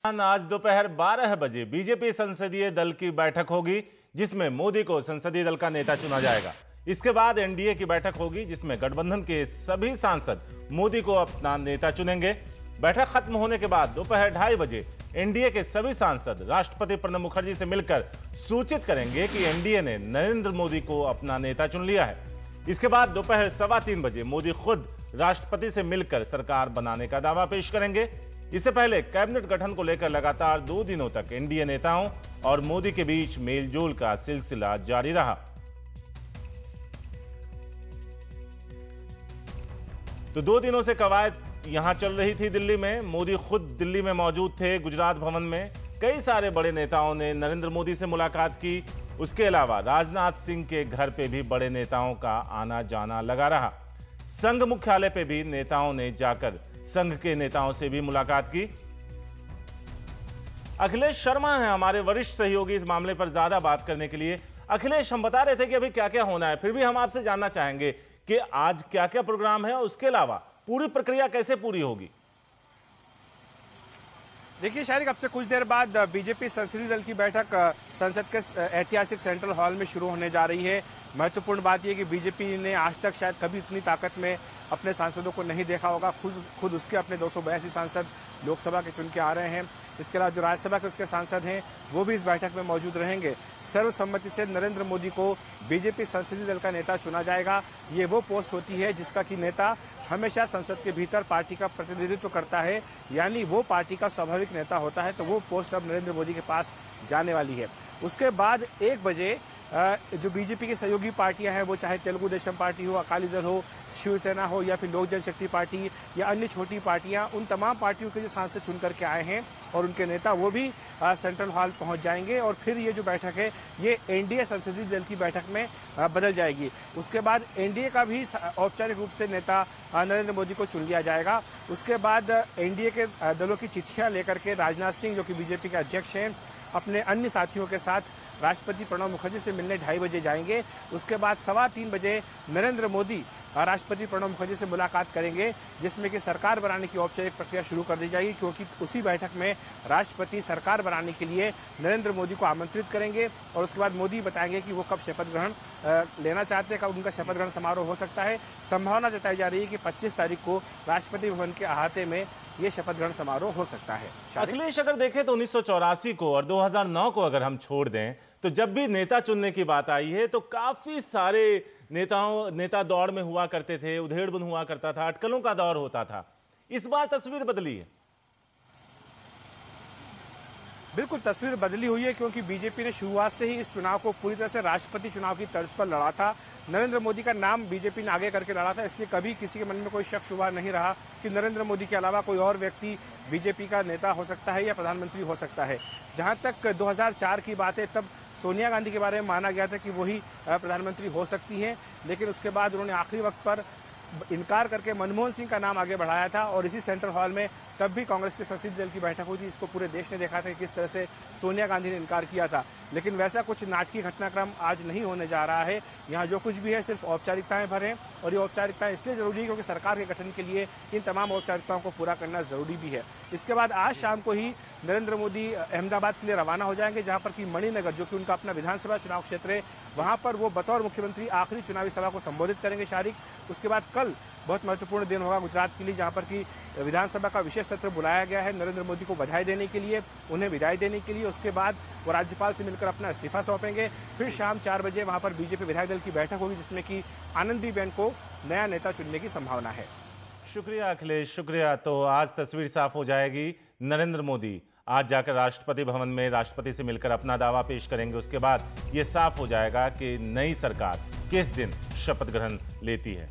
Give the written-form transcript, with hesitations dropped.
आज दोपहर 12 बजे बीजेपी संसदीय दल की बैठक होगी जिसमें मोदी को संसदीय दल का नेता चुना जाएगा। इसके बाद एनडीए की बैठक होगी जिसमें गठबंधन के सभी सांसद मोदी को अपना नेता चुनेंगे। बैठक खत्म होने के बाद दोपहर 2:30 बजे एनडीए के सभी सांसद राष्ट्रपति प्रणब मुखर्जी से मिलकर सूचित करेंगे कि एनडीए ने नरेंद्र मोदी को अपना नेता चुन लिया है। इसके बाद दोपहर 3:15 बजे मोदी खुद राष्ट्रपति से मिलकर सरकार बनाने का दावा पेश करेंगे। इससे पहले कैबिनेट गठन को लेकर लगातार 2 दिनों तक एनडीए नेताओं और मोदी के बीच मेलजोल का सिलसिला जारी रहा। तो 2 दिनों से कवायद यहां चल रही थी दिल्ली में। मोदी खुद दिल्ली में मौजूद थे। गुजरात भवन में कई सारे बड़े नेताओं ने नरेंद्र मोदी से मुलाकात की। उसके अलावा राजनाथ सिंह के घर पे भी बड़े नेताओं का आना जाना लगा रहा। संघ मुख्यालय पे भी नेताओं ने जाकर संघ के नेताओं से भी मुलाकात की। अखिलेश शर्मा हैं हमारे वरिष्ठ सहयोगी इस मामले पर ज्यादा बात करने के लिए। अखिलेश, हम बता रहे थे कि अभी क्या क्या होना है, फिर भी हम आपसे जानना चाहेंगे कि आज क्या क्या प्रोग्राम है और उसके अलावा पूरी प्रक्रिया कैसे पूरी होगी। देखिए शारिक, अब से कुछ देर बाद बीजेपी संसदीय दल की बैठक संसद के ऐतिहासिक सेंट्रल हॉल में शुरू होने जा रही है। महत्वपूर्ण बात यह कि बीजेपी ने आज तक शायद कभी इतनी ताकत में अपने सांसदों को नहीं देखा होगा। खुद उसके अपने 282 सांसद लोकसभा के चुन के आ रहे हैं। इसके अलावा जो राज्यसभा के उसके सांसद हैं वो भी इस बैठक में मौजूद रहेंगे। सर्वसम्मति से नरेंद्र मोदी को बीजेपी संसदीय दल का नेता चुना जाएगा। ये वो पोस्ट होती है जिसका कि नेता हमेशा संसद के भीतर पार्टी का प्रतिनिधित्व करता है, यानी वो पार्टी का स्वाभाविक नेता होता है। तो वो पोस्ट अब नरेंद्र मोदी के पास जाने वाली है। उसके बाद 1 बजे जो बीजेपी की सहयोगी पार्टियां हैं, वो चाहे तेलुगु देशम पार्टी हो, अकाली दल हो, शिवसेना हो या फिर लोक जनशक्ति पार्टी या अन्य छोटी पार्टियां, उन तमाम पार्टियों के जो सांसद चुन करके आए हैं और उनके नेता, वो भी सेंट्रल हॉल पहुंच जाएंगे। और फिर ये जो बैठक है ये एनडीए संसदीय दल की बैठक में बदल जाएगी। उसके बाद एनडीए का भी औपचारिक रूप से नेता नरेंद्र मोदी को चुन लिया जाएगा। उसके बाद एनडीए के दलों की चिट्ठियां लेकर के राजनाथ सिंह, जो कि बीजेपी के अध्यक्ष हैं, अपने अन्य साथियों के साथ राष्ट्रपति प्रणब मुखर्जी से मिलने 2:30 बजे जाएंगे। उसके बाद 3:15 बजे नरेंद्र मोदी राष्ट्रपति प्रणब मुखर्जी से मुलाकात करेंगे, जिसमें कि सरकार बनाने की औपचारिक प्रक्रिया शुरू कर दी जाएगी, क्योंकि उसी बैठक में राष्ट्रपति सरकार बनाने के लिए नरेंद्र मोदी को आमंत्रित करेंगे। और उसके बाद मोदी बताएंगे कि वो कब शपथ ग्रहण लेना चाहते हैं, कब उनका शपथ ग्रहण समारोह हो सकता है। संभावना जताई जा रही है कि 25 तारीख को राष्ट्रपति भवन के अहाते में ये शपथ ग्रहण समारोह हो सकता है। अखिलेश, अगर देखें तो 1984 को और 2009 को अगर हम छोड़ दें तो जब भी नेता चुनने की बात आई है तो काफी सारे नेता दौड़ में हुआ करते थे, उधेड़बुन हुआ करता था, अटकलों का दौर होता था। इस बार तस्वीर बदली है। बिल्कुल तस्वीर बदली हुई है, क्योंकि बीजेपी ने शुरुआत से ही इस चुनाव को पूरी तरह से राष्ट्रपति चुनाव की तर्ज पर लड़ा था। नरेंद्र मोदी का नाम बीजेपी ने आगे करके लड़ा था, इसलिए कभी किसी के मन में कोई शक शुबा नहीं रहा कि नरेंद्र मोदी के अलावा कोई और व्यक्ति बीजेपी का नेता हो सकता है या प्रधानमंत्री हो सकता है। जहां तक 2004 की बात है, तब सोनिया गांधी के बारे में माना गया था कि वही प्रधानमंत्री हो सकती हैं, लेकिन उसके बाद उन्होंने आखिरी वक्त पर इनकार करके मनमोहन सिंह का नाम आगे बढ़ाया था। और इसी सेंट्रल हॉल में तब भी कांग्रेस के संसदीय दल की बैठक हुई थी। इसको पूरे देश ने देखा था कि किस तरह से सोनिया गांधी ने इनकार किया था। लेकिन वैसा कुछ नाटकीय घटनाक्रम आज नहीं होने जा रहा है। यहाँ जो कुछ भी है सिर्फ औपचारिकताएं भर हैं, और ये औपचारिकताएं इसलिए जरूरी है क्योंकि सरकार के गठन के लिए इन तमाम औपचारिकताओं को पूरा करना जरूरी भी है। इसके बाद आज शाम को ही नरेंद्र मोदी अहमदाबाद के लिए रवाना हो जाएंगे, जहां पर कि मणिनगर, जो कि उनका अपना विधानसभा चुनाव क्षेत्र है, वहां पर वो बतौर मुख्यमंत्री आखिरी चुनावी सभा को संबोधित करेंगे शारिक। उसके बाद कल बहुत महत्वपूर्ण दिन होगा गुजरात के लिए, जहां पर कि विधानसभा का विशेष सत्र बुलाया गया है नरेंद्र मोदी को बधाई देने के लिए, उन्हें विदाई देने के लिए। उसके बाद वो राज्यपाल से मिलकर अपना इस्तीफा सौंपेंगे। फिर शाम 4 बजे वहां पर बीजेपी विधायक दल की बैठक होगी, जिसमें कि आनंदीबेन को नया नेता चुनने की संभावना है। शुक्रिया अखिलेश, शुक्रिया। तो आज तस्वीर साफ हो जाएगी। नरेंद्र मोदी आज जाकर राष्ट्रपति भवन में राष्ट्रपति से मिलकर अपना दावा पेश करेंगे। उसके बाद यह साफ हो जाएगा कि नई सरकार किस दिन शपथ ग्रहण लेती है।